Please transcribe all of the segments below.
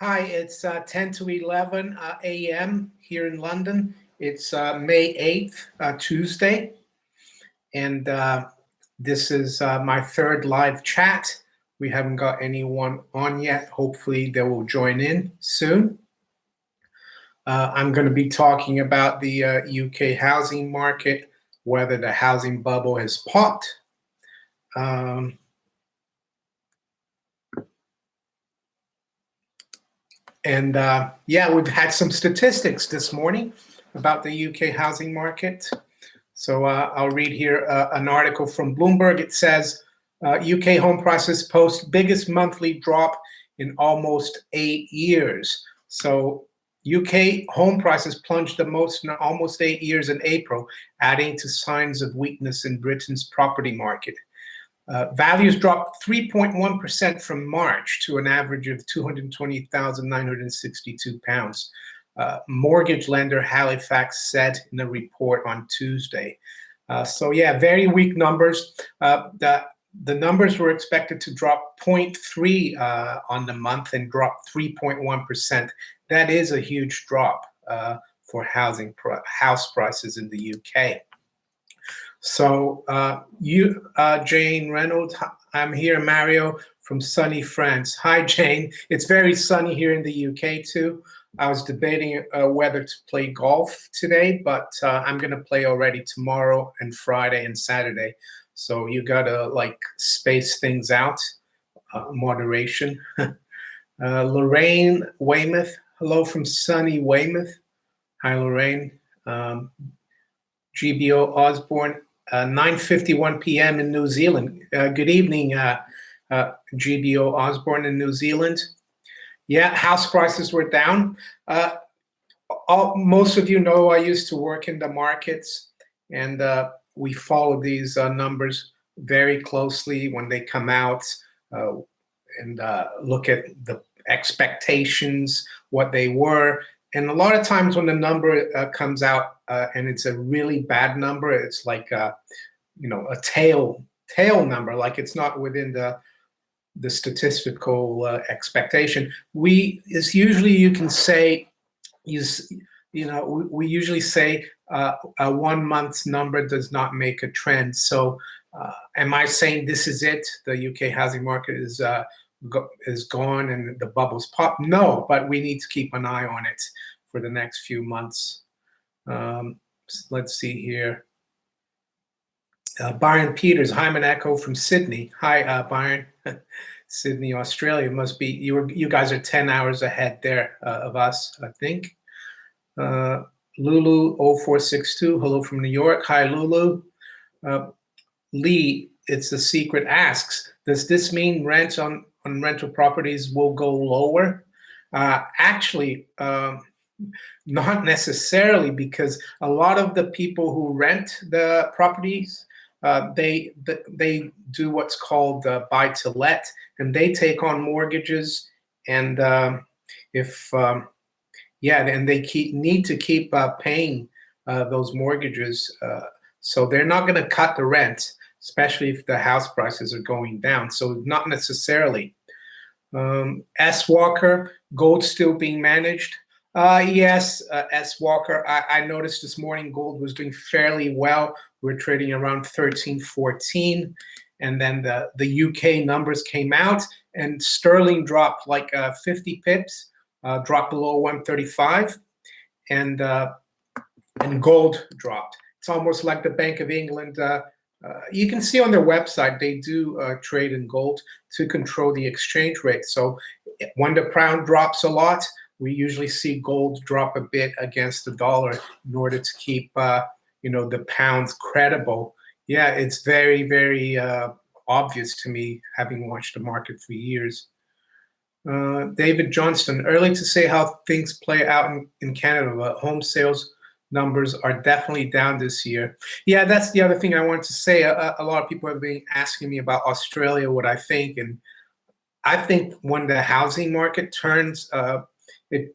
Hi, it's 10 to 11 a.m. here in London. It's May 8th, Tuesday, and this is my third live chat. We haven't got anyone on yet. Hopefully, they will join in soon. I'm going to be talking about the UK housing market, whether the housing bubble has popped. And yeah, we've had some statistics this morning about the UK housing market. So I'll read here an article from Bloomberg. It says UK home prices post biggest monthly drop in almost 8 years. So UK home prices plunged the most in almost 8 years in April, adding to signs of weakness in Britain's property market. Values dropped 3.1% from March to an average of £220,962. Mortgage lender Halifax said in a report on Tuesday. So yeah, very weak numbers. The numbers were expected to drop 0.3 on the month and drop 3.1%. That is a huge drop for house prices in the UK. So Jane Reynolds, I'm here, Mario from sunny France. Hi, Jane. It's very sunny here in the UK too. I was debating whether to play golf today, but I'm going to play already tomorrow and Friday and Saturday. So you got to space things out, moderation. Lorraine Weymouth, hello from sunny Weymouth. Hi, Lorraine. GBO Osborne, 9:51 p.m. in New Zealand. Good evening, GBO Osborne in New Zealand. Yeah, house prices were down. Most of you know I used to work in the markets, and we follow these numbers very closely when they come out and look at the expectations, what they were. And a lot of times when the number comes out and it's a really bad number, it's like a tail number, like it's not within the statistical expectation. It's usually you can say we usually say a 1 month's number does not make a trend. So am I saying this is it? The UK housing market is gone and the bubbles pop? No, but we need to keep an eye on it for the next few months. Let's see here. Byron Peters, Hyman Echo from Sydney. Hi, Byron. Sydney, Australia. Must be you guys are 10 hours ahead there of us, I think. Lulu 0462, hello from New York. Hi, Lulu. Lee, it's a secret, asks, does this mean rent on rental properties will go lower? Actually, not necessarily, because a lot of the people who rent the properties, they do what's called buy to let, and they take on mortgages, and and they need to keep paying those mortgages, so they're not going to cut the rent, especially if the house prices are going down. So not necessarily. S. Walker, gold still being managed. Yes, S. Walker, I noticed this morning gold was doing fairly well. We're trading around 13.14, and then the UK numbers came out, and sterling dropped like 50 pips, dropped below 135, and gold dropped. It's almost like the Bank of England. You can see on their website they do trade in gold to control the exchange rate. So when the pound drops a lot, we usually see gold drop a bit against the dollar in order to keep the pound credible. Yeah, it's very, very obvious to me, having watched the market for years. David Johnston, early to say how things play out in Canada, but home sales numbers are definitely down this year. Yeah, that's the other thing I wanted to say. A lot of people have been asking me about Australia, what I think, and I think when the housing market turns, it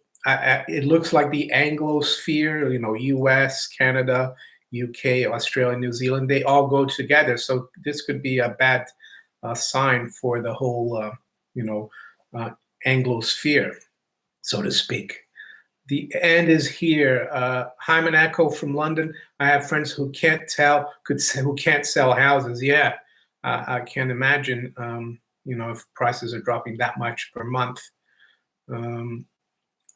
looks like the Anglosphere, U.S., Canada, UK, Australia, New Zealand, they all go together. So this could be a bad sign for the whole, Anglosphere. so to speak. The end is here. Hyman Echo from London. I have friends who who can't sell houses. Yeah, I can't imagine. If prices are dropping that much per month. Um,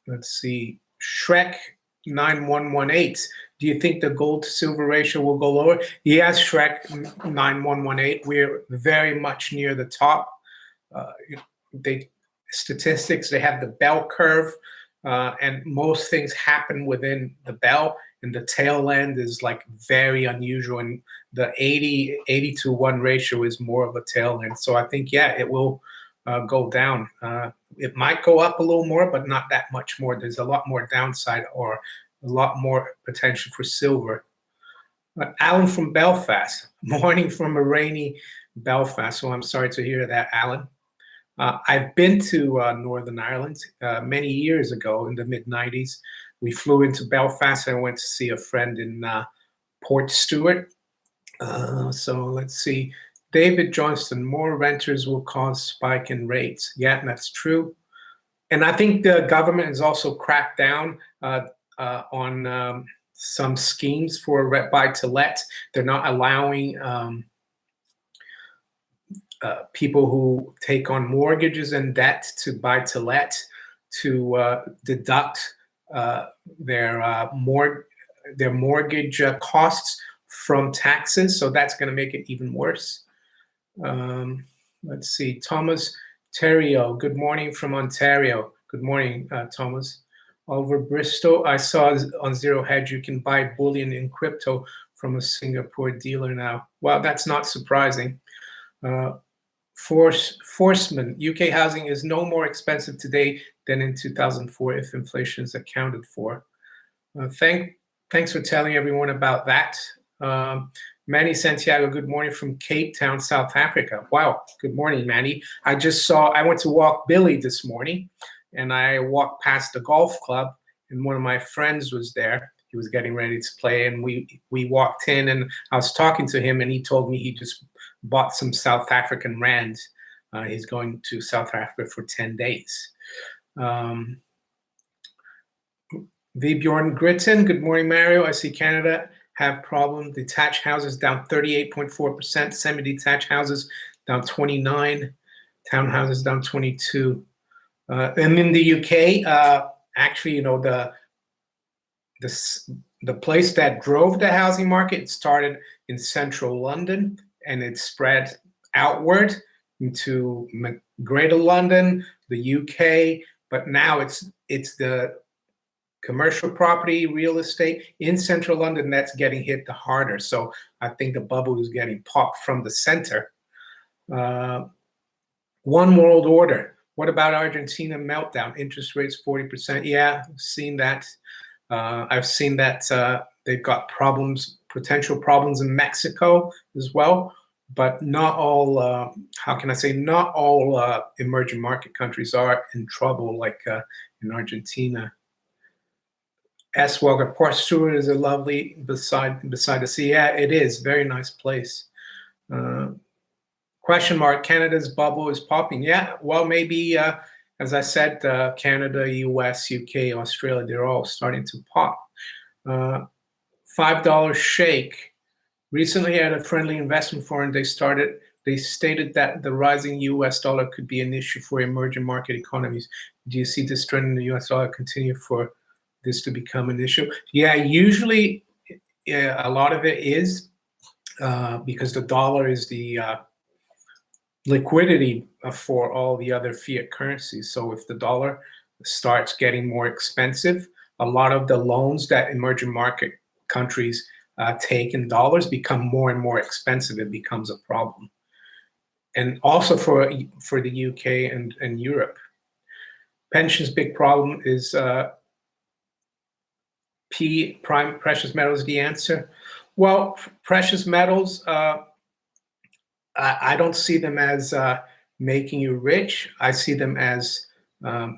let's see. Shrek 9118. Do you think the gold to silver ratio will go lower? Yes, Shrek 9118. We're very much near the top. Uh, they statistics. They have the bell curve. And most things happen within the bell, and the tail end is like very unusual. And the 80 to 1 ratio is more of a tail end. So I think, yeah, it will go down. It might go up a little more, but not that much more. There's a lot more downside or a lot more potential for silver. Alan from Belfast. Morning from a rainy Belfast. So I'm sorry to hear that, Alan. I've been to Northern Ireland many years ago in the mid-90s. We flew into Belfast and went to see a friend in Port Stewart. So let's see. David Johnston, more renters will cause spike in rates. Yeah, that's true. And I think the government has also cracked down on some schemes for buy-to-let. They're not allowing people who take on mortgages and debt to buy to let to deduct their mortgage costs from taxes. So that's going to make it even worse. Let's see. Thomas Terrio, good morning from Ontario. Good morning, Thomas. Oliver Bristow, I saw on Zero Hedge you can buy bullion in crypto from a Singapore dealer now. Well, that's not surprising. Forceman, UK housing is no more expensive today than in 2004 if inflation is accounted for. Thanks for telling everyone about that. Manny Santiago, good morning from Cape Town, South Africa. Wow, good morning, Manny. I went to walk Billy this morning, and I walked past the golf club, and one of my friends was there. He was getting ready to play, and we walked in, and I was talking to him, and he told me he just bought some South African rand. He's going to South Africa for 10 days. Vbjorn Gritton, good morning, Mario. I see Canada have problem. Detached houses down 38.4%, semi-detached houses down 29, townhouses down 22. And in the UK, actually, the place that drove the housing market started in central London, and it spread outward into Greater London, the UK, but now it's the commercial property, real estate in central London that's getting hit the harder. So I think the bubble is getting popped from the center. One world order. What about Argentina meltdown? Interest rates 40%. Yeah, I've seen that. I've seen that they've got potential problems in Mexico as well, but not all, not all emerging market countries are in trouble like in Argentina. S. Walker, Port Stewart is a lovely beside the sea. Yeah, it is. Very nice place. Question mark, Canada's bubble is popping. Yeah, well, maybe, as I said, Canada, US, UK, Australia, they're all starting to pop. $5 shake. Recently at a friendly investment forum, they stated that the rising US dollar could be an issue for emerging market economies. Do you see this trend in the US dollar continue for this to become an issue? Yeah, usually a lot of it is because the dollar is the liquidity for all the other fiat currencies. So if the dollar starts getting more expensive, a lot of the loans that emerging market countries take in dollars become more and more expensive. It becomes a problem. And also for the UK and Europe. Pensions big problem is prime precious metals the answer? Well, precious metals, I don't see them as making you rich. I see them as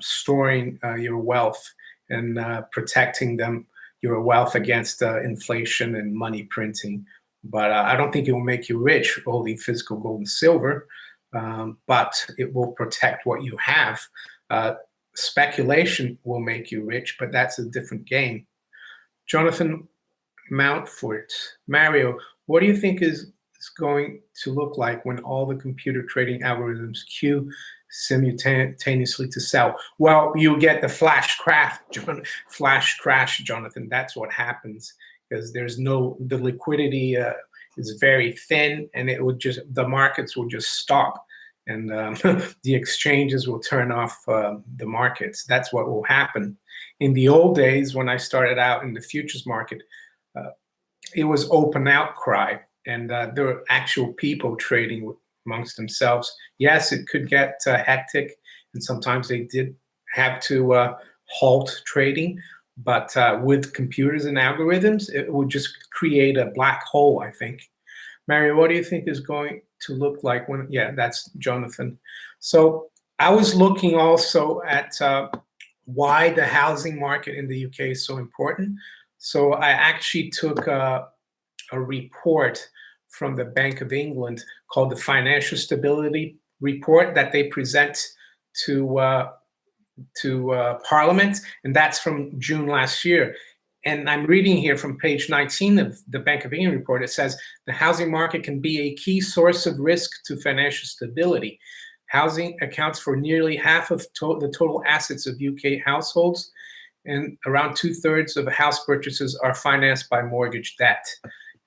storing your wealth and protecting your wealth against inflation and money printing. But I don't think it will make you rich holding physical gold and silver, but it will protect what you have. speculation will make you rich, but that's a different game. Jonathan Mountfort, Mario, what do you think is going to look like when all the computer trading algorithms queue simultaneously to sell? Well, you get the flash crash, Jonathan. That's what happens because the liquidity is very thin, and the markets will just stop, and the exchanges will turn off the markets. That's what will happen. In the old days, when I started out in the futures market, uh, it was open outcry, and there were actual people trading amongst themselves. Yes, it could get hectic, and sometimes they did have to halt trading. But with computers and algorithms, it would just create a black hole, I think. Mario, what do you think is going to look like when? Yeah, that's Jonathan. So I was looking also at why the housing market in the UK is so important. So I actually took a report from the Bank of England called the Financial Stability Report that they present to Parliament, and that's from June last year. And I'm reading here from page 19 of the Bank of England report. It says the housing market can be a key source of risk to financial stability. Housing accounts for nearly half of the total assets of UK households, and around 2/3 of house purchases are financed by mortgage debt.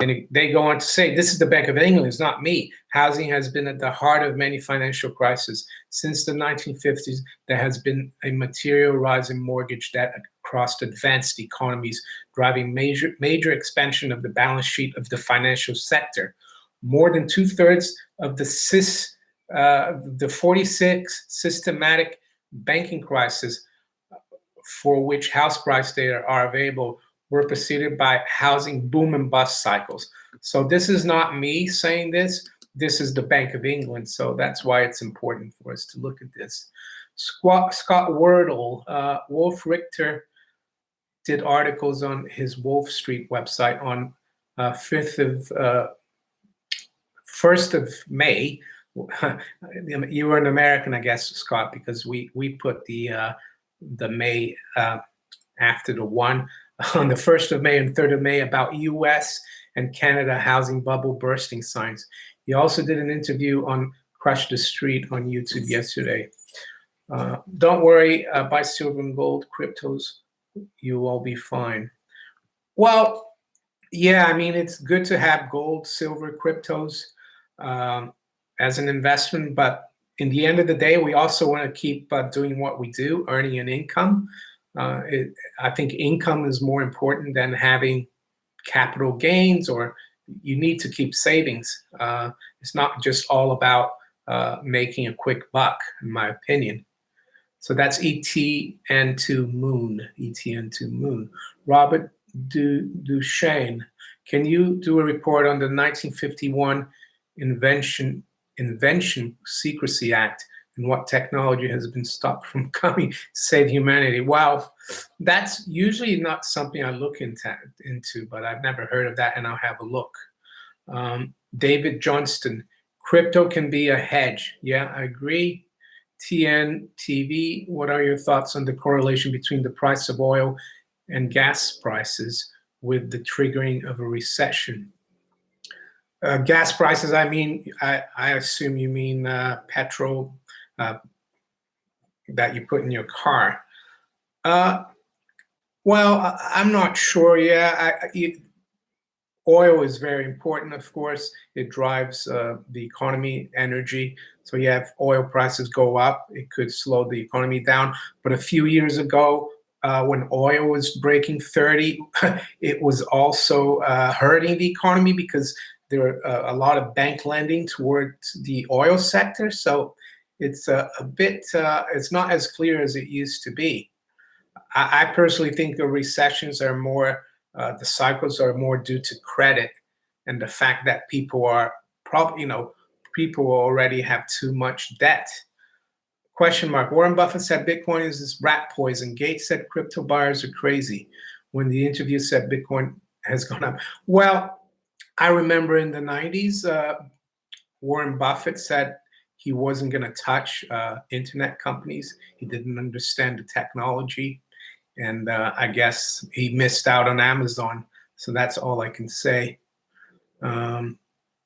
And they go on to say, this is the Bank of England, it's not me. Housing has been at the heart of many financial crises. Since the 1950s, there has been a material rise in mortgage debt across advanced economies, driving major expansion of the balance sheet of the financial sector. More than 2/3 of the 46 systematic banking crises for which house price data are available were preceded by housing boom and bust cycles. So this is not me saying this. This is the Bank of England. So that's why it's important for us to look at this. Scott Wordle, Wolf Richter did articles on his Wolf Street website on 1st of May. You were an American, I guess, Scott, because we put the May after the one on the 1st of May and 3rd of May about US and Canada housing bubble bursting signs. He also did an interview on Crush the Street on YouTube yesterday. Don't worry, buy silver and gold, cryptos, you'll all be fine. Well, yeah, I mean, it's good to have gold, silver, cryptos as an investment, but in the end of the day, we also want to keep doing what we do, earning an income. I think income is more important than having capital gains, or you need to keep savings. It's not just all about making a quick buck, in my opinion. So that's ETN2 Moon, ETN2 Moon. Robert Duchesne, can you do a report on the 1951 Invention Secrecy Act and what technology has been stopped from coming to save humanity? Wow, that's usually not something I look into, but I've never heard of that, and I'll have a look. David Johnston, crypto can be a hedge. Yeah, I agree. TNTV, what are your thoughts on the correlation between the price of oil and gas prices with the triggering of a recession? Gas prices, I mean, I assume you mean petrol that you put in your car. Well, I'm not sure. Yeah, oil is very important, of course. It drives the economy, energy. So yeah, if oil prices go up, it could slow the economy down. But a few years ago, when oil was breaking 30, it was also hurting the economy because there were a lot of bank lending towards the oil sector. So it's a bit, it's not as clear as it used to be. I personally think the recessions are more, the cycles are more due to credit and the fact that people are probably, people already have too much debt. Question mark. Warren Buffett said Bitcoin is this rat poison. Gates said crypto buyers are crazy when the interview said Bitcoin has gone up. Well, I remember in the 90s, Warren Buffett said he wasn't going to touch internet companies. He didn't understand the technology, and I guess he missed out on Amazon. So that's all I can say. Um,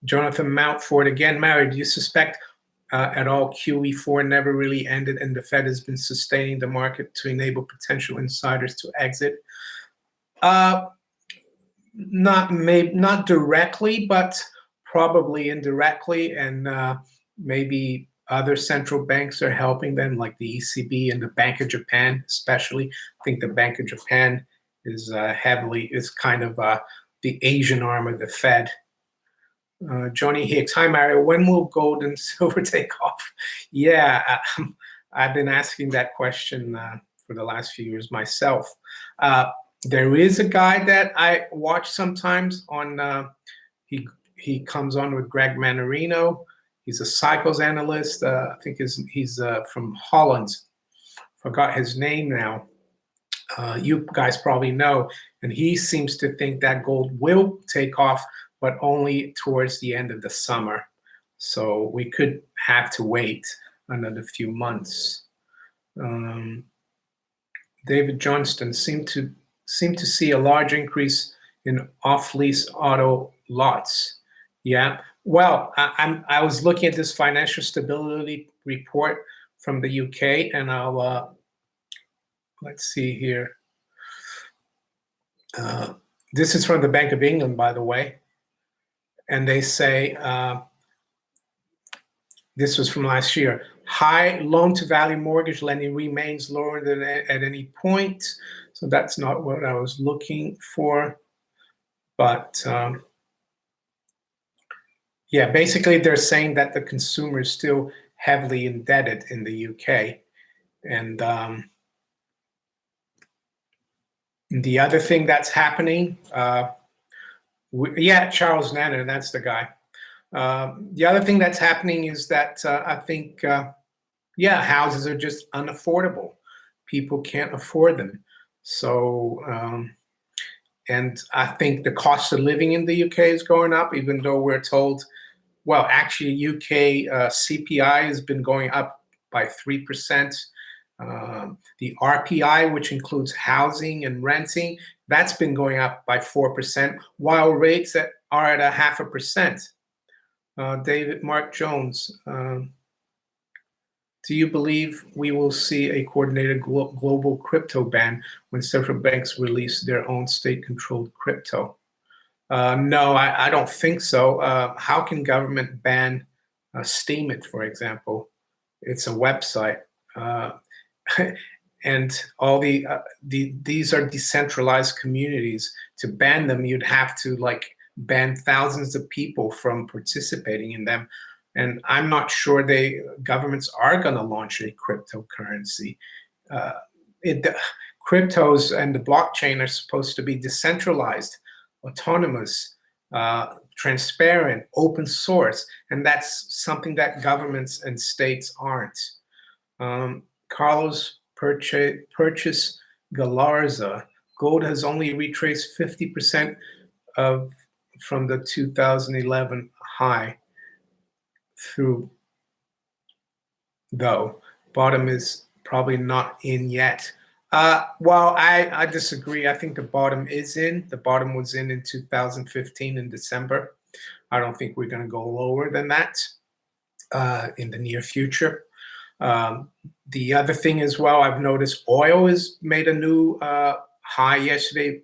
Jonathan Mountford, again, Mary, do you suspect at all QE4 never really ended and the Fed has been sustaining the market to enable potential insiders to exit? Uh, not directly, but probably indirectly, and maybe other central banks are helping them, like the ECB and the Bank of Japan, especially. I think the Bank of Japan is is kind of the Asian arm of the Fed. Johnny Hicks, hi Mario, when will gold and silver take off? Yeah, I've been asking that question for the last few years myself. There is a guy that I watch sometimes on, he comes on with Greg Manarino. He's a cycles analyst. I think he's from Holland. Forgot his name now. You guys probably know. And he seems to think that gold will take off, but only towards the end of the summer. So we could have to wait another few months. David Johnston seemed to see a large increase in off-lease auto lots. Yeah. Well, I was looking at this financial stability report from the UK, and I'll let's see here. This is from the Bank of England, by the way, and they say this was from last year. High loan-to-value mortgage lending remains lower than at any point. So that's not what I was looking for. But yeah, basically they're saying that the consumer is still heavily indebted in the UK. And the other thing that's happening, yeah, Charles Nanner, that's the guy. The other thing that's happening is that I think, yeah, houses are just unaffordable. People can't afford them. So, and I think the cost of living in the UK is going up, even though we're told, well, actually, UK CPI has been going up by 3%. The RPI, which includes housing and renting, that's been going up by 4%, while rates are at 0.5%. David Mark Jones, do you believe we will see a coordinated global crypto ban when central banks release their own state-controlled crypto? No, I don't think so. How can government ban Steemit, for example? It's a website. And all these are decentralized communities. To ban them, you'd have to like ban thousands of people from participating in them. And I'm not sure governments are going to launch a cryptocurrency. Cryptos and the blockchain are supposed to be decentralized, autonomous, transparent, open source, and that's something that governments and states aren't. Carlos Purchase Galarza, gold has only retraced 50% from the 2011 high through, though. Bottom is probably not in yet. Well, I disagree. I think the bottom is in. The bottom was in 2015 in December. I don't think we're going to go lower than that in the near future. The other thing as well, I've noticed oil has made a new high yesterday,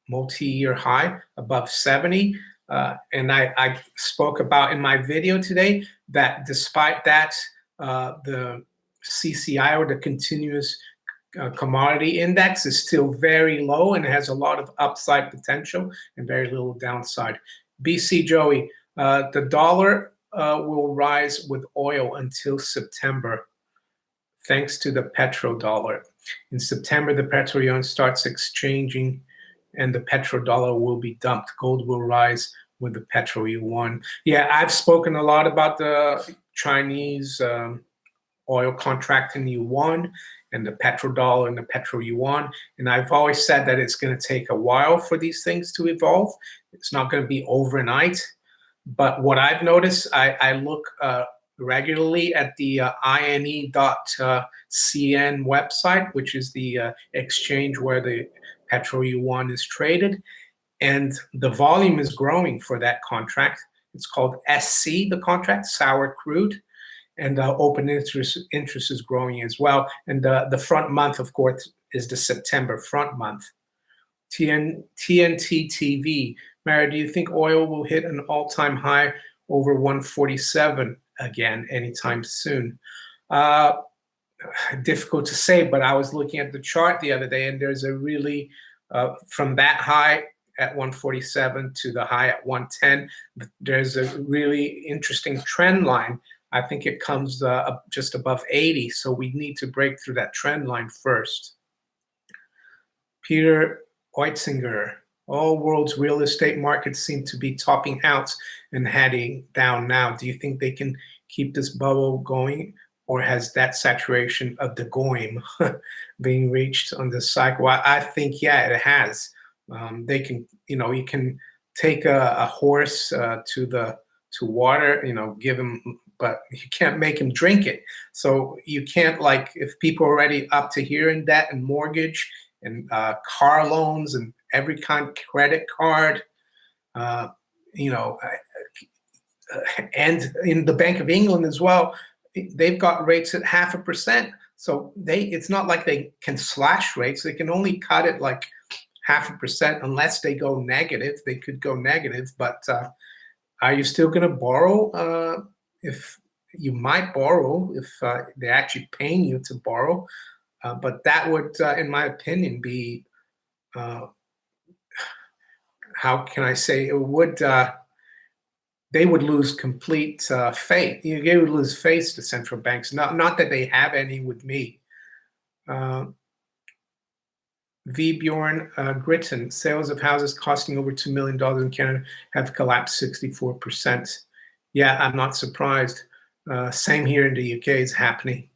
multi-year high above 70. And I spoke about in my video today that despite that, the CCI, or the continuous commodity index, is still very low and has a lot of upside potential and very little downside. BC Joey, the dollar will rise with oil until September, thanks to the petrodollar. In September, the petro-yuan starts exchanging and the petrodollar will be dumped. Gold will rise with the petro-yuan. Yeah, I've spoken a lot about the Chinese oil contract in yuan and the petrodollar and the petro-yuan. And I've always said that it's going to take a while for these things to evolve. It's not going to be overnight. But what I've noticed, I look regularly at the ine.cn website, which is the exchange where the petrol yuan is traded. And the volume is growing for that contract. It's called SC, the contract, sour crude. And open interest is growing as well. And the front month, of course, is the September front month. TNT TV. Mara, do you think oil will hit an all-time high over 147 again anytime soon? Difficult to say, but I was looking at the chart the other day, and there's a really, from that high at 147 to the high at 110, there's a really interesting trend line. I think it comes up just above 80, so we need to break through that trend line first. Peter Oitzinger, all world's real estate markets seem to be topping out and heading down now. Do you think they can keep this bubble going, or has that saturation of the goyim being reached on this cycle? I think, yeah, it has. They can, you can take a horse to water, give him, but you can't make him drink it. So you can't, like, if people are already up to here in debt and mortgage and car loans and every kind of credit card, and in the Bank of England as well, they've got rates at 0.5%. So it's not like they can slash rates. They can only cut it like 0.5% unless they go negative. They could go negative, but are you still going to borrow? If you might borrow, if they're actually paying you to borrow, but that would, in my opinion, be how can I say, it would. They would lose complete faith. They would lose faith to central banks. Not that they have any with me. V. Bjorn Gritton, sales of houses costing over $2 million in Canada have collapsed 64%. Yeah, I'm not surprised. Same here in the UK is happening.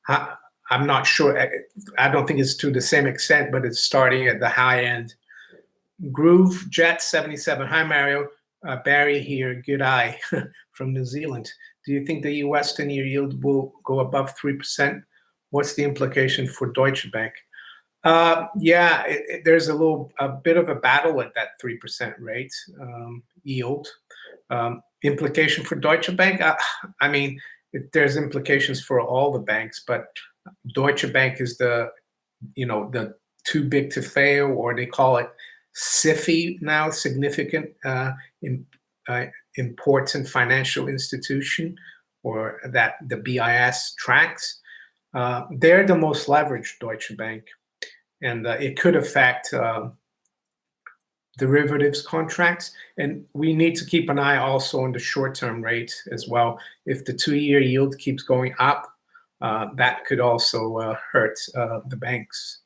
I'm not sure. I don't think it's to the same extent, but it's starting at the high end. Groove Jet 77. Hi, Mario. Barry here. Good eye from New Zealand. Do you think the US 10-year yield will go above 3%? What's the implication for Deutsche Bank? Yeah, there's a bit of a battle at that 3% rate yield. Implication for Deutsche Bank? I mean, there's implications for all the banks, but Deutsche Bank is the too big to fail, or they call it SIFI now, significant important financial institution, or that the BIS tracks. They're the most leveraged, Deutsche Bank, and it could affect derivatives contracts. And we need to keep an eye also on the short-term rate as well. If the 2-year yield keeps going up, that could also hurt the banks.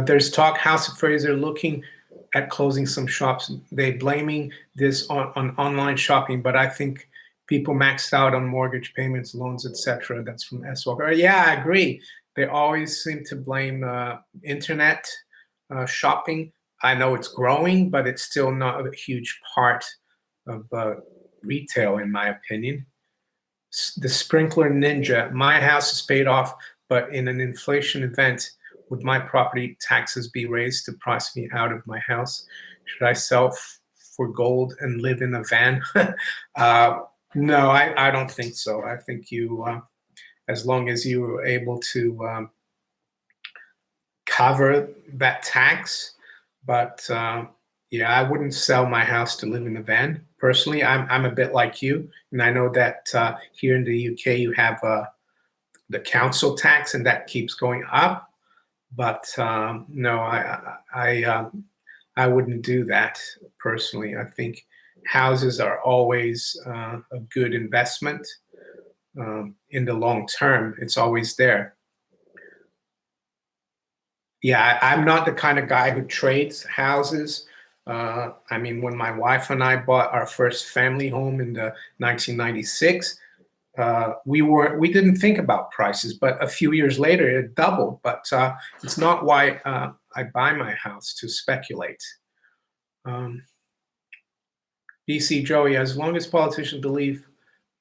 There's talk House of Fraser looking at closing some shops. They blaming this on online shopping, but I think people maxed out on mortgage payments, loans, etc. That's from S. Walker. Yeah, I agree. They always seem to blame internet shopping. I know it's growing, but it's still not a huge part of retail, in my opinion. The Sprinkler Ninja. My house is paid off, but in an inflation event, would my property taxes be raised to price me out of my house? Should I sell for gold and live in a van? No, I don't think so. I think you, as long as you are able to cover that tax, but yeah, I wouldn't sell my house to live in a van. Personally, I'm a bit like you, and I know that here in the UK you have the council tax, and that keeps going up. But no, I wouldn't do that personally. I think houses are always a good investment in the long term. It's always there. Yeah, I'm not the kind of guy who trades houses. I mean, when my wife and I bought our first family home in the 1996, we didn't think about prices, but a few years later it doubled. But it's not why I buy my house to speculate. BC Joey, as long as politicians believe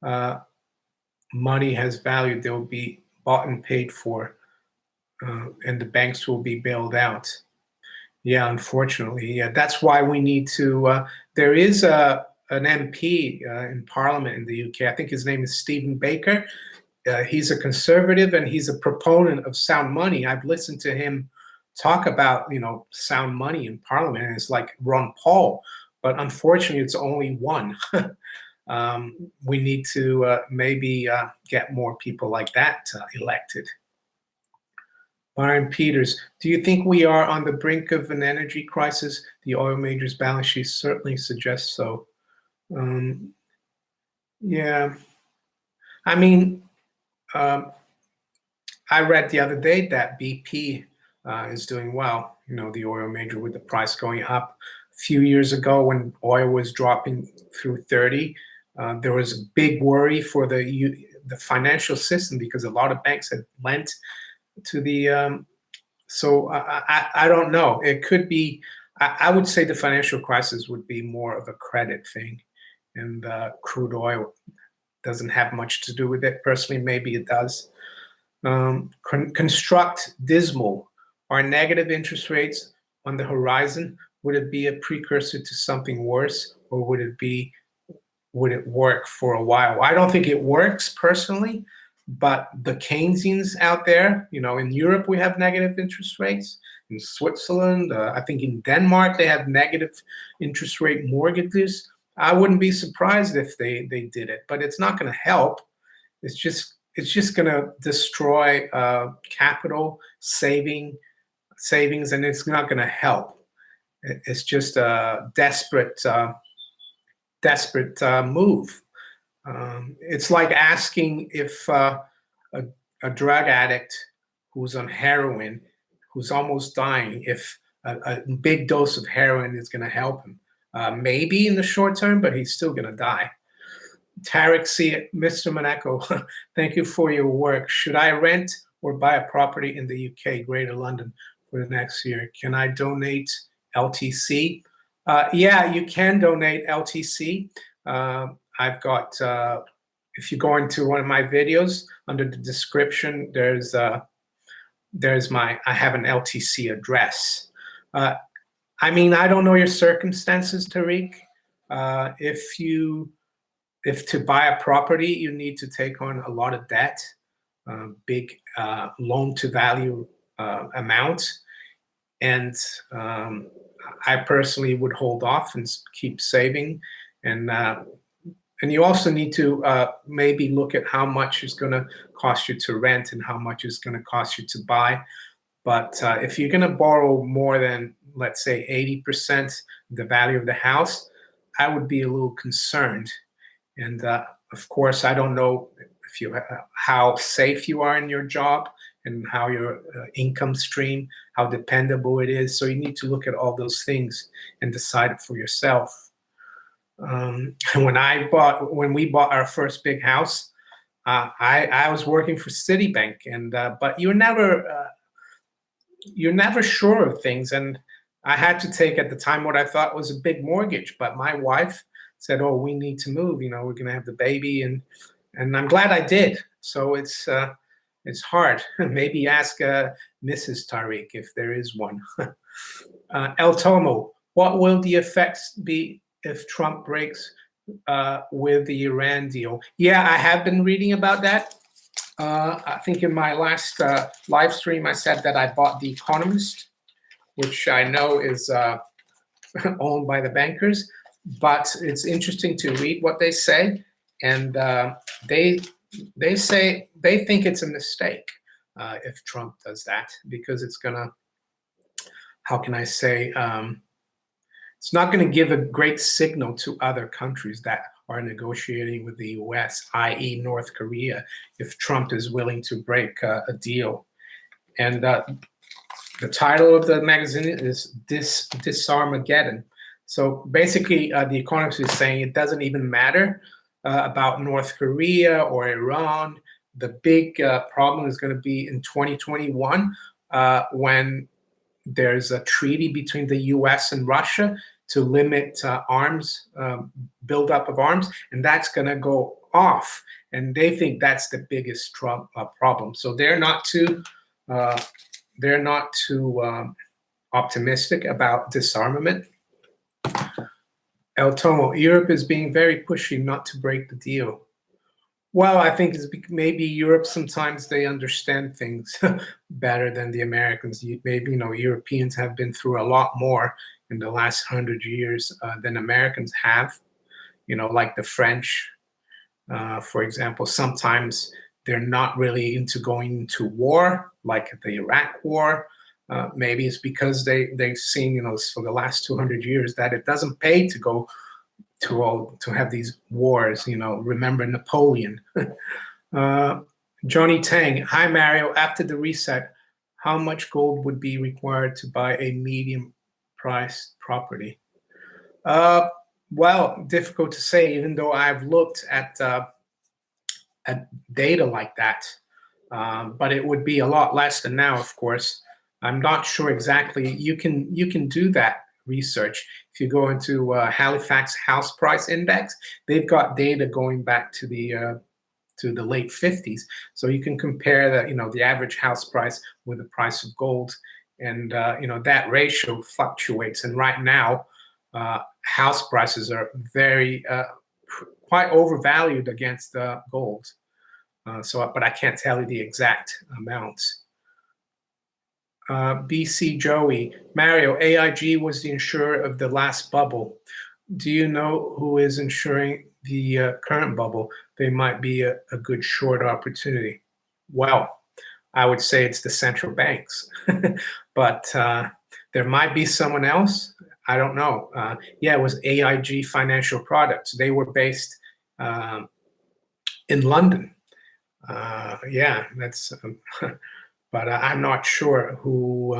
uh, money has value, they'll be bought and paid for, and the banks will be bailed out. Yeah, unfortunately, yeah, that's why we need to. There is an MP in Parliament in the UK. I think his name is Stephen Baker. He's a conservative and he's a proponent of sound money. I've listened to him talk about sound money in Parliament, and it's like Ron Paul, but unfortunately, it's only one. We need to maybe get more people like that elected. Byron Peters, do you think we are on the brink of an energy crisis? The oil majors' balance sheet certainly suggests so. Um, yeah, I mean, um, I read the other day that BP is doing well. The oil major with the price going up. A few years ago, when oil was dropping through 30, there was a big worry for the financial system because a lot of banks had lent to the. So I don't know. It could be. I would say the financial crisis would be more of a credit thing, and crude oil doesn't have much to do with it. Personally, maybe it does. Construct dismal. Are negative interest rates on the horizon? Would it be a precursor to something worse, or would it work for a while? I don't think it works personally, but the Keynesians out there, in Europe we have negative interest rates. In Switzerland, I think in Denmark they have negative interest rate mortgages. I wouldn't be surprised if they did it, but it's not going to help. It's just going to destroy capital savings, and it's not going to help. It's just a desperate move. It's like asking if a drug addict who's on heroin, who's almost dying, if a big dose of heroin is going to help him. Maybe in the short term, but he's still going to die. Tarek C. Mr. Monaco, thank you for your work. Should I rent or buy a property in the UK, Greater London, for the next year? Can I donate LTC? Yeah, you can donate LTC. I've got, if you go into one of my videos, under the description, I have an LTC address. I mean, I don't know your circumstances, Tariq. If to buy a property, you need to take on a lot of debt, big loan to value amount. And I personally would hold off and keep saving. And you also need to maybe look at how much it's going to cost you to rent and how much it's going to cost you to buy. But if you're going to borrow more than, let's say, 80% the value of the house, I would be a little concerned. And of course, I don't know how safe you are in your job and how your income stream, how dependable it is. So you need to look at all those things and decide it for yourself. When we bought our first big house, I was working for Citibank, and but you're never sure of things. And I had to take at the time what I thought was a big mortgage, but my wife said, "Oh, we need to move. We're going to have the baby," and I'm glad I did. So it's hard. Maybe ask Mrs. Tariq if there is one. El Tomo, what will the effects be if Trump breaks with the Iran deal? Yeah, I have been reading about that. I think in my last live stream, I said that I bought The Economist, which I know is owned by the bankers. But it's interesting to read what they say, and they say they think it's a mistake if Trump does that, because it's gonna, how can I say, it's not going to give a great signal to other countries that are negotiating with the U.S., i.e., North Korea, if Trump is willing to break a deal. And the title of the magazine is Disarmageddon. So basically, The Economist is saying it doesn't even matter about North Korea or Iran. The big problem is going to be in 2021 when there's a treaty between the U.S. and Russia to limit arms buildup of arms, and that's going to go off. And they think that's the biggest problem. So uh, they're not too optimistic about disarmament. El Tomo, Europe is being very pushy not to break the deal. Well, I think it's maybe Europe, sometimes they understand things better than the Americans. Maybe, Europeans have been through a lot more in the last 100 years than Americans have. Like the French, for example, sometimes they're not really into going to war, like the Iraq War. Maybe it's because they've seen, for the last 200 years that it doesn't pay to go to have these wars. Remember Napoleon. Johnny Tang, hi Mario. After the reset, how much gold would be required to buy a medium priced property? Well, difficult to say, even though I've looked at data like that. But it would be a lot less than now, of course. I'm not sure exactly. You can do that research. If you go into Halifax House Price Index, they've got data going back to the late 50s. So you can compare the average house price with the price of gold, and that ratio fluctuates. And right now, house prices are very quite overvalued against gold. But I can't tell you the exact amounts. BC Joey, Mario, AIG was the insurer of the last bubble. Do you know who is insuring the current bubble? They might be a good short opportunity. Well, I would say it's the central banks, but there might be someone else. I don't know. Yeah, it was AIG Financial Products. They were based in London. Yeah, that's. But I'm not sure who.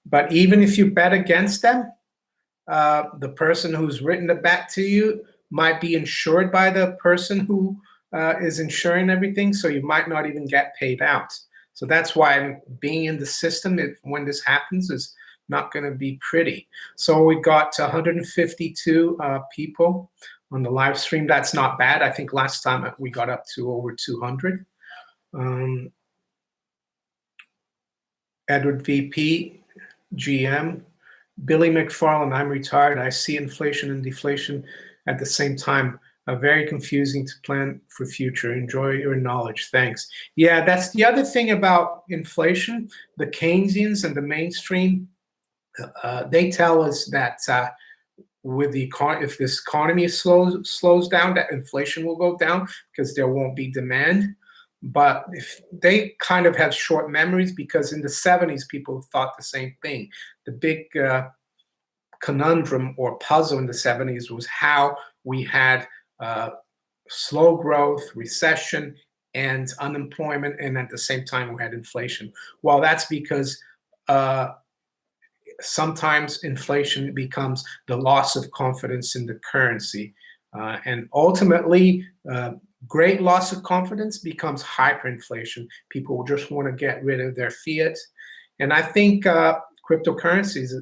But even if you bet against them, the person who's written it back to you might be insured by the person who is insuring everything, so you might not even get paid out. So that's why being in the system, when this happens, is not going to be pretty. So we got 152 people on the live stream. That's not bad. I think last time we got up to over 200. Edward VP, GM, Billy McFarland, I'm retired. I see inflation and deflation at the same time. Very confusing to plan for future. Enjoy your knowledge. Thanks. Yeah, that's the other thing about inflation. The Keynesians and the mainstream, they tell us that with the if this economy slows down, that inflation will go down because there won't be demand. But if they kind of have short memories, because in the 70s, people thought the same thing. The big conundrum or puzzle in the 70s was how we had slow growth, recession, and unemployment, and at the same time we had inflation. Well, that's because sometimes inflation becomes the loss of confidence in the currency. And ultimately, great loss of confidence becomes hyperinflation. People will just want to get rid of their fiat. And I think cryptocurrencies,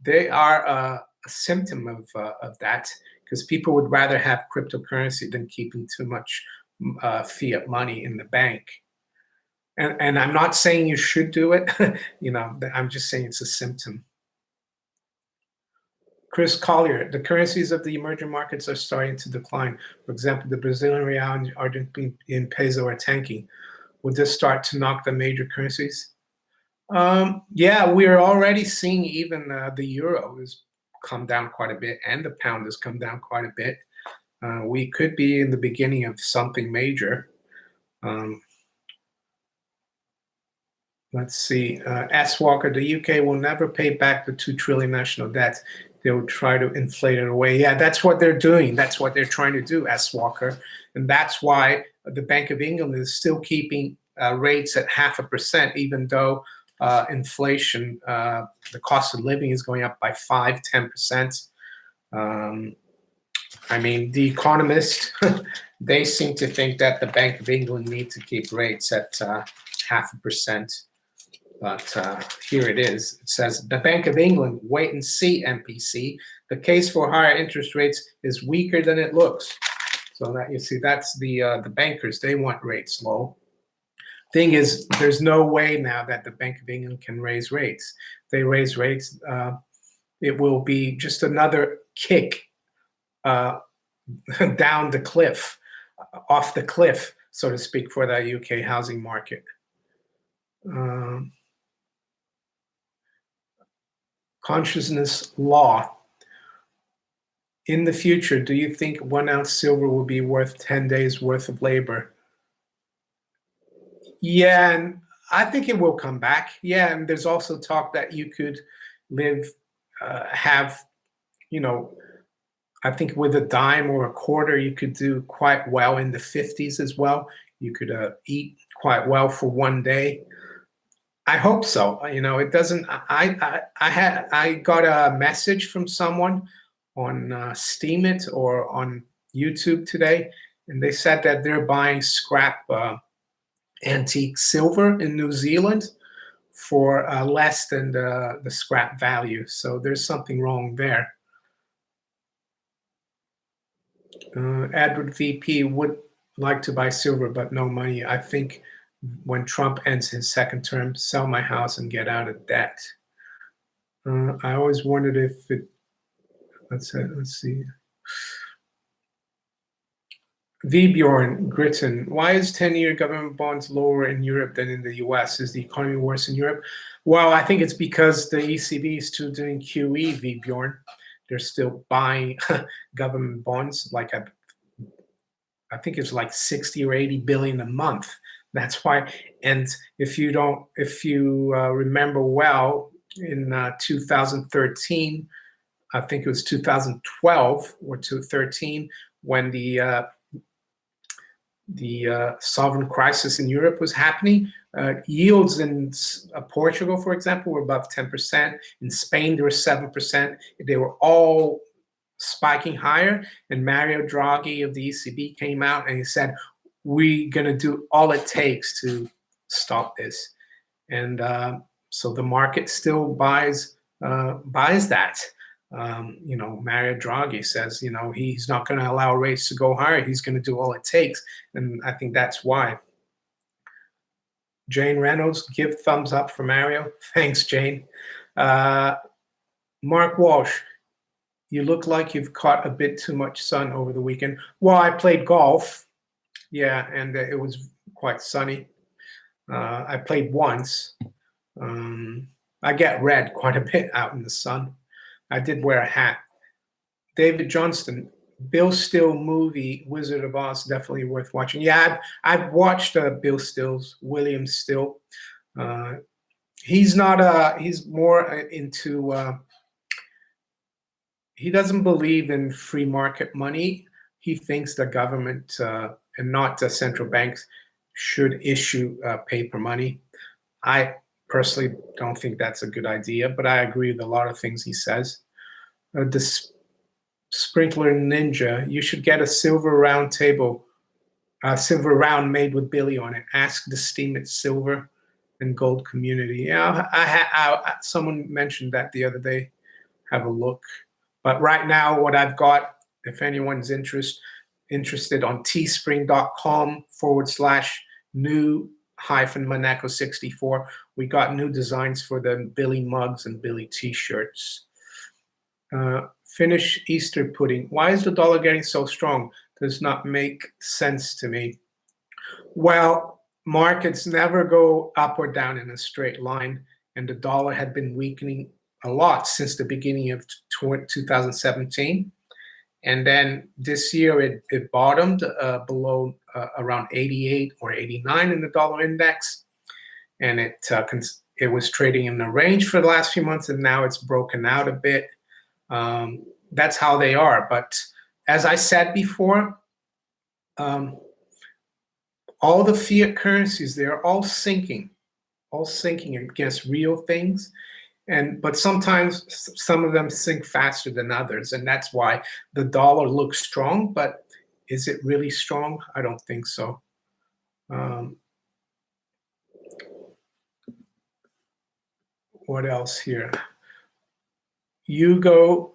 they are a symptom of that, because people would rather have cryptocurrency than keeping too much fiat money in the bank. And I'm not saying you should do it. I'm just saying it's a symptom. Chris Collier, the currencies of the emerging markets are starting to decline. For example, the Brazilian real and Argentine peso are tanking. Would this start to knock the major currencies? Yeah, we're already seeing even the euro has come down quite a bit, and the pound has come down quite a bit. We could be in the beginning of something major. Let's see. S. Walker, the UK will never pay back the 2 trillion national debt. They will try to inflate it away. Yeah, that's what they're doing. That's what they're trying to do, S. Walker. And that's why the Bank of England is still keeping rates at 0.5%, even though inflation, the cost of living is going up by 5-10%. I mean, the economists, they seem to think that the Bank of England needs to keep rates at 0.5%. But here it is. It says the Bank of England, wait and see, MPC. The case for higher interest rates is weaker than it looks. So that you see, that's the bankers. They want rates low. Thing is, there's no way now that the Bank of England can raise rates. If they raise rates, it will be just another kick down the cliff, off the cliff, so to speak, for the UK housing market. Consciousness law. In the future, do you think 1 ounce silver will be worth 10 days worth of labor? Yeah, and I think it will come back. Yeah, and there's also talk that you could live, have, you know, I think with a dime or a quarter, you could do quite well in the 50s as well. You could eat quite well for one day. I hope so. You know, it doesn't. I got a message from someone on Steam It or on YouTube today, and they said that they're buying scrap antique silver in New Zealand for less than the scrap value. So there's something wrong there. Edward VP would like to buy silver, but no money. I think when Trump ends his second term, sell my house and get out of debt. I always wondered if it. Let's see. Vbjorn Gritton, why is 10-year government bonds lower in Europe than in the US? Is the economy worse in Europe? Well, I think it's because the ECB is still doing QE, Vbjorn. They're still buying government bonds, like I think it's like 60 or 80 billion a month. That's why. And if you remember well, in 2013, I think it was 2012 or 2013, when the sovereign crisis in Europe was happening, yields in Portugal, for example, were above 10%. In Spain, they were 7%. They were all spiking higher. And Mario Draghi of the ECB came out and he said, we're going to do all it takes to stop this. And so the market still buys that. Mario Draghi says, he's not going to allow rates to go higher. He's going to do all it takes. And I think that's why. Jane Reynolds, give thumbs up for Mario. Thanks, Jane. Mark Walsh, you look like you've caught a bit too much sun over the weekend. Well, I played golf. Yeah, and it was quite sunny. I played once. I get red quite a bit out in the sun. I did wear a hat. David Johnston, Bill Still movie, Wizard of Oz, definitely worth watching. Yeah, I've watched Bill Still's, William Still. He's more into, he doesn't believe in free market money. He thinks the government and not the central banks should issue paper money. I personally don't think that's a good idea, but I agree with a lot of things he says. The Sprinkler Ninja, you should get a silver round table, silver round made with Billy on it. Ask the Steam It Silver and Gold community. Yeah, someone mentioned that the other day. Have a look. But right now, what I've got, if anyone's interested on teespring.com/new-Monaco64, we got new designs for the Billy mugs and Billy t-shirts. Finnish Easter pudding. Why is the dollar getting so strong? Does not make sense to me. Well, markets never go up or down in a straight line, and the dollar had been weakening a lot since the beginning of 2017. And then this year it bottomed below around 88 or 89 in the dollar index. And it was trading in the range for the last few months, and now it's broken out a bit. That's how they are. But as I said before, all the fiat currencies, they're all sinking against real things. But sometimes some of them sink faster than others, and that's why the dollar looks strong. But is it really strong? I don't think so. what else here? You go,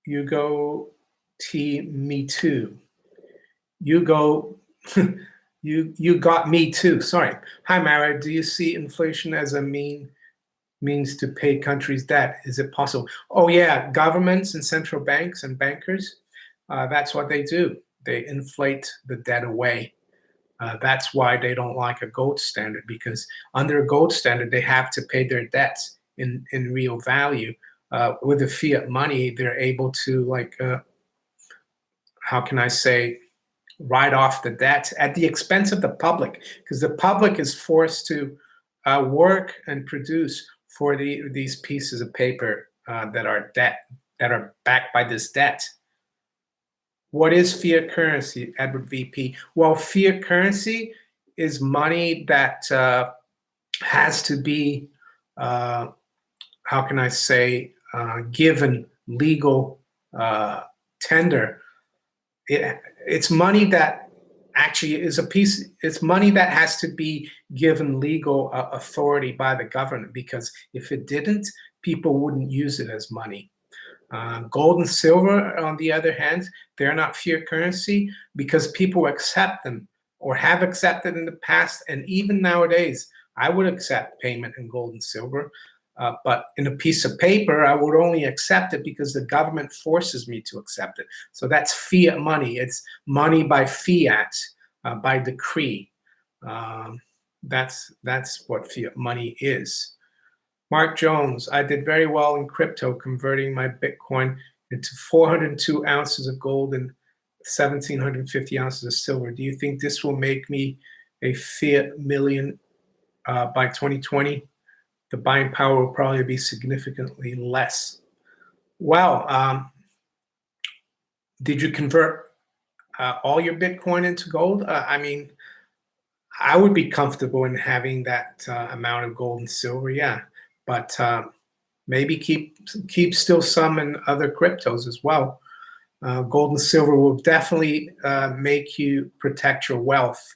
you go, T, me too. You go, you got me too. Sorry. Hi, Mara. Do you see inflation as a means to pay countries' debt? Is it possible? Oh yeah, governments and central banks and bankers. That's what they do. They inflate the debt away. That's why they don't like a gold standard, because under a gold standard, they have to pay their debts in real value. With the fiat money, they're able to, like, how can I say, write off the debt at the expense of the public, because the public is forced to work and produce for these pieces of paper that are debt, that are backed by this debt. What is fiat currency, Edward VP? Well, fiat currency is money that has to be, how can I say, given legal tender. It's money that actually is a piece, it's money that has to be given legal authority by the government, because if it didn't, people wouldn't use it as money. Gold and silver, on the other hand, they're not fiat currency because people accept them or have accepted in the past. And even nowadays, I would accept payment in gold and silver. But in a piece of paper, I would only accept it because the government forces me to accept it. So that's fiat money. It's money by fiat, by decree. That's what fiat money is. Mark Jones, I did very well in crypto, converting my Bitcoin into 402 ounces of gold and 1,750 ounces of silver. Do you think this will make me a fiat million by 2020? The buying power will probably be significantly less. Well, did you convert all your Bitcoin into gold? I mean, I would be comfortable in having that amount of gold and silver, yeah. But maybe keep still some in other cryptos as well. Gold and silver will definitely make you protect your wealth.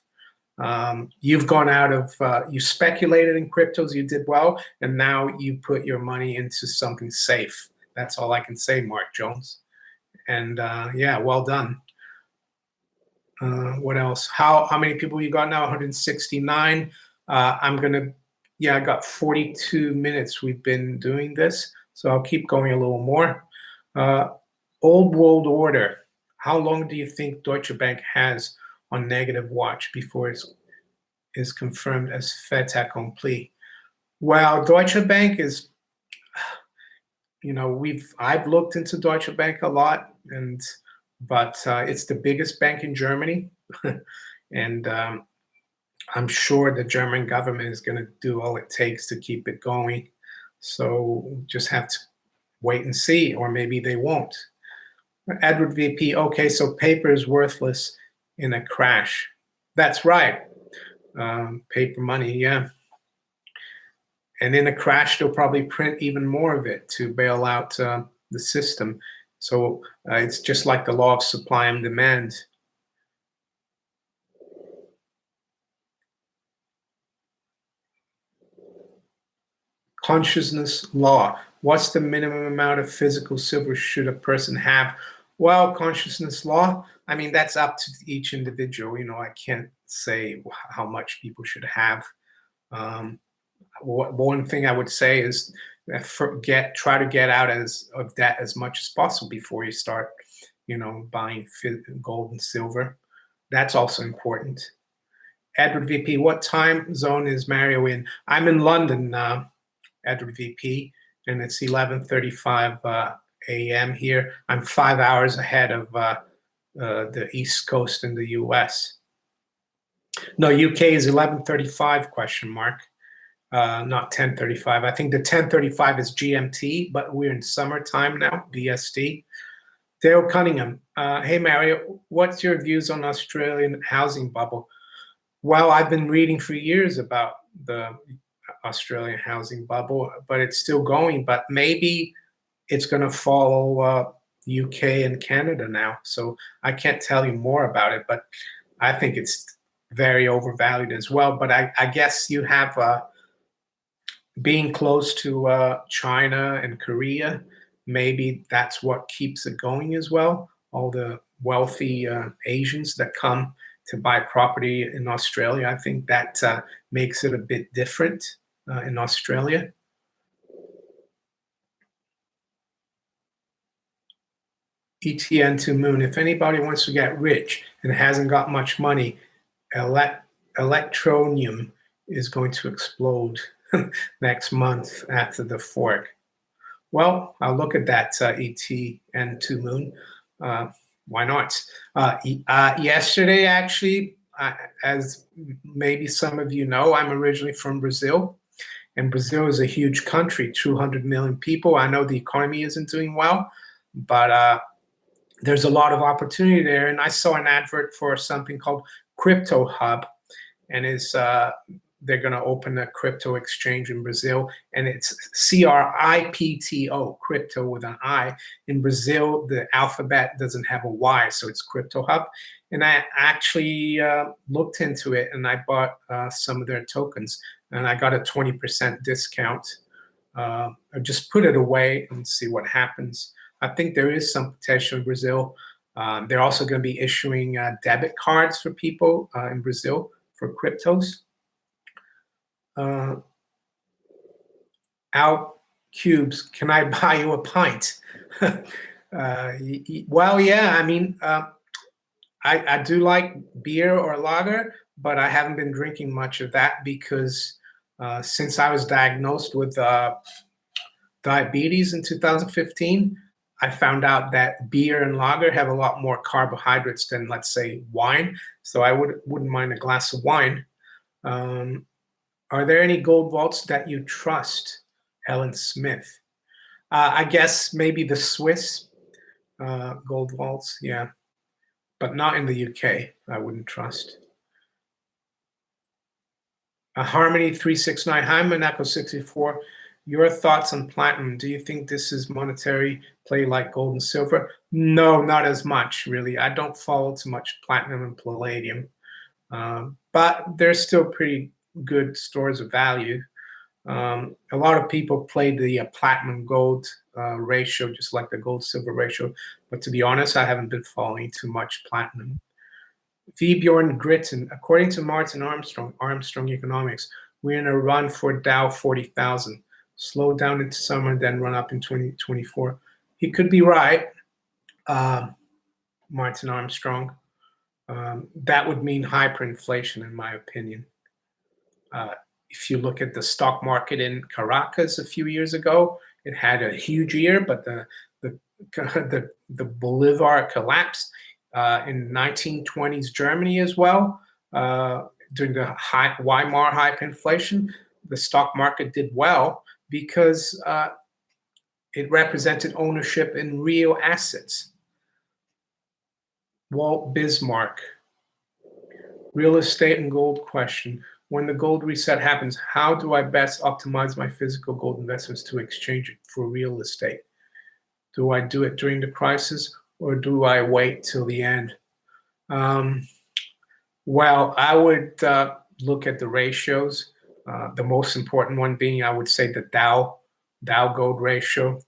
You've gone out of, you speculated in cryptos, you did well, and now you put your money into something safe. That's all I can say, Mark Jones. And yeah, well done. What else? How many people you got now? 169. I'm gonna, yeah, I got 42 minutes. We've been doing this, so I'll keep going a little more. Old world order. How long do you think Deutsche Bank has on negative watch before it's confirmed as fait accompli? Well, Deutsche Bank is, you know, I've looked into Deutsche Bank a lot, but it's the biggest bank in Germany, and I'm sure the German government is going to do all it takes to keep it going. So just have to wait and see, or maybe they won't. Edward VP, okay, so paper is worthless in a crash. That's right. Paper money, yeah. And in a crash, they'll probably print even more of it to bail out the system. So it's just like the law of supply and demand. Consciousness law. What's the minimum amount of physical silver should a person have? Well, consciousness law, I mean, that's up to each individual. You know, I can't say how much people should have. One thing I would say is try to get out of debt as much as possible before you start, you know, buying gold and silver. That's also important. Edward VP, what time zone is Mario in? I'm in London, Edward VP, and it's 11:35 a.m. here. I'm 5 hours ahead of the East Coast in the U.S. No, UK is 11:35 question mark. Not 10:35. I think the 10:35 is GMT, but we're in summertime now, BST. Dale Cunningham, hey Mario, what's your views on Australian housing bubble? Well, I've been reading for years about the Australian housing bubble, but it's still going. But maybe it's going to follow UK and Canada now. So I can't tell you more about it, but I think it's very overvalued as well. But I guess you have being close to China and Korea, maybe that's what keeps it going as well. All the wealthy Asians that come to buy property in Australia, I think that makes it a bit different in Australia. ETN to Moon. If anybody wants to get rich and hasn't got much money, electronium is going to explode next month after the fork. Well, I'll look at that ETN to Moon. Uh, why not? Yesterday, actually, as maybe some of you know, I'm originally from Brazil, and Brazil is a huge country, 200 million people. I know the economy isn't doing well, but there's a lot of opportunity there. And I saw an advert for something called Crypto Hub, and is they're going to open a crypto exchange in Brazil, and it's CRIPTO, crypto with an I. In Brazil, the alphabet doesn't have a Y, so it's Crypto Hub. And I actually looked into it, and I bought some of their tokens, and I got a 20% discount. I just put it away and see what happens. I think there is some potential in Brazil. They're also going to be issuing debit cards for people in Brazil for cryptos. Out Cubes, can I buy you a pint? Well, yeah, I mean, I do like beer or lager, but I haven't been drinking much of that because since I was diagnosed with diabetes in 2015, I found out that beer and lager have a lot more carbohydrates than, let's say, wine. So I wouldn't mind a glass of wine. Are there any gold vaults that you trust? Helen Smith. I guess maybe the Swiss gold vaults, yeah, but not in the UK. I wouldn't trust. Harmony 369. Hi, Monaco 64. Your thoughts on platinum? Do you think this is monetary play like gold and silver? No, not as much, really. I don't follow too much platinum and palladium, but they're still pretty good stores of value. A lot of people play the platinum gold ratio, just like the gold silver ratio. But to be honest, I haven't been following too much platinum. V. Bjorn Gritton, according to Martin Armstrong Economics, we're in a run for Dow 40,000. Slow down into summer, then run up in 2024. He could be right, Martin Armstrong. That would mean hyperinflation, in my opinion. If you look at the stock market in Caracas a few years ago, it had a huge year, but the Bolivar collapsed. In 1920s Germany as well, during the Weimar hyperinflation, the stock market did well because it represented ownership in real assets. Walt Bismarck. Real estate and gold question. When the gold reset happens, how do I best optimize my physical gold investments to exchange it for real estate? Do I do it during the crisis or do I wait till the end? Well, I would look at the ratios. The most important one being, I would say, the Dow gold ratio.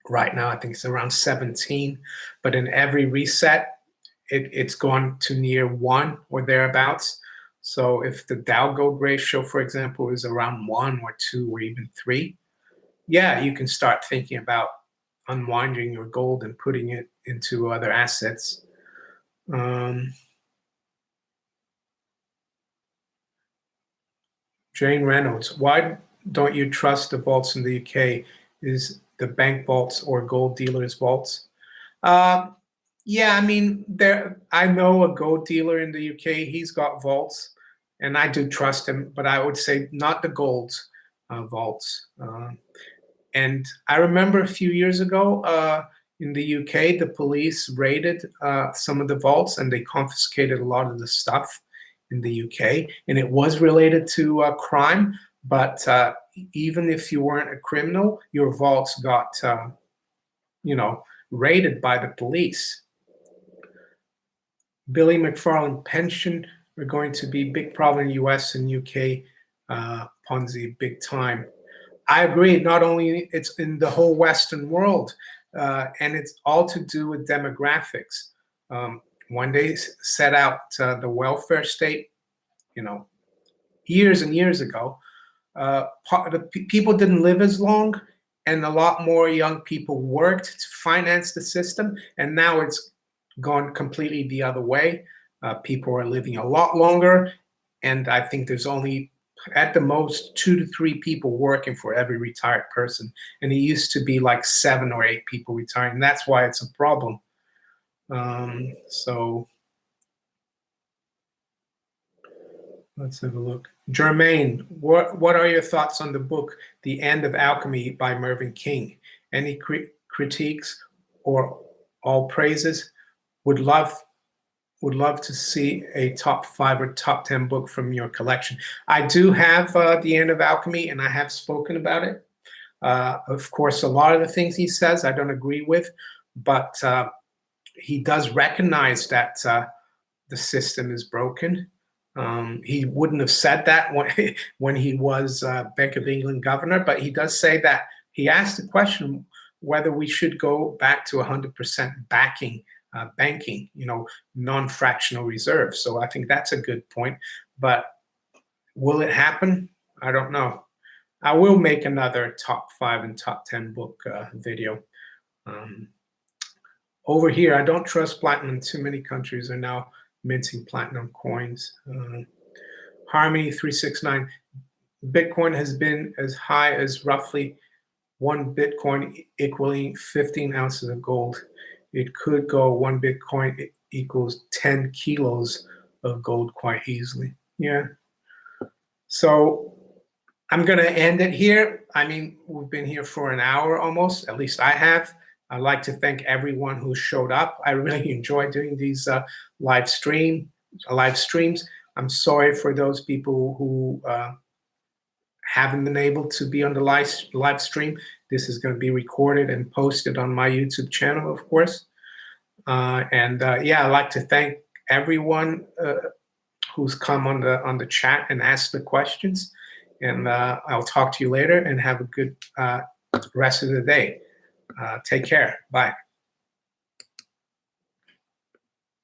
Right now, I think it's around 17, but in every reset, it's gone to near 1 or thereabouts. So if the Dow gold ratio, for example, is around 1 or 2 or even 3, yeah, you can start thinking about unwinding your gold and putting it into other assets. Jane Reynolds, why don't you trust the vaults in the UK? Is the bank vaults or gold dealers vaults? Yeah, I mean, I know a gold dealer in the UK. He's got vaults, and I do trust him. But I would say not the gold vaults. And I remember a few years ago in the UK, the police raided some of the vaults, and they confiscated a lot of the stuff in the UK, and it was related to crime. But even if you weren't a criminal, your vaults got, raided by the police. Billy McFarland, pension are going to be big problem in US and UK, Ponzi, big time. I agree. Not only it's in the whole Western world, and it's all to do with demographics. When they set out the welfare state, you know, years and years ago, people didn't live as long, and a lot more young people worked to finance the system. And now it's gone completely the other way. People are living a lot longer, and I think there's only at the most 2 to 3 people working for every retired person, and it used to be like 7 or 8 people retiring. That's why it's a problem. So let's have a look. Jermaine, what are your thoughts on the book The End of Alchemy by Mervyn King? Any critiques or all praises? Would love to see a top 5 or top 10 book from your collection. I do have The End of Alchemy, and I have spoken about it. Of course, a lot of the things he says I don't agree with, but he does recognize that the system is broken. He wouldn't have said that when he was Bank of England governor, but he does say that he asked the question whether we should go back to 100% backing banking, non-fractional reserves. So I think that's a good point. But will it happen? I don't know. I will make another top 5 and top 10 book video. Over here, I don't trust platinum. Too many countries are now minting platinum coins. Harmony 369. Bitcoin has been as high as roughly 1 Bitcoin equaling 15 ounces of gold. It could go 1 Bitcoin equals 10 kilos of gold quite easily. Yeah. So I'm going to end it here. I mean, we've been here for an hour almost, at least I have. I'd like to thank everyone who showed up. I really enjoy doing these live streams. I'm sorry for those people who haven't been able to be on the live stream. This is going to be recorded and posted on my YouTube channel, of course. Yeah, I'd like to thank everyone who's come on the chat and asked the questions. And I'll talk to you later, and have a good rest of the day. Take care. Bye.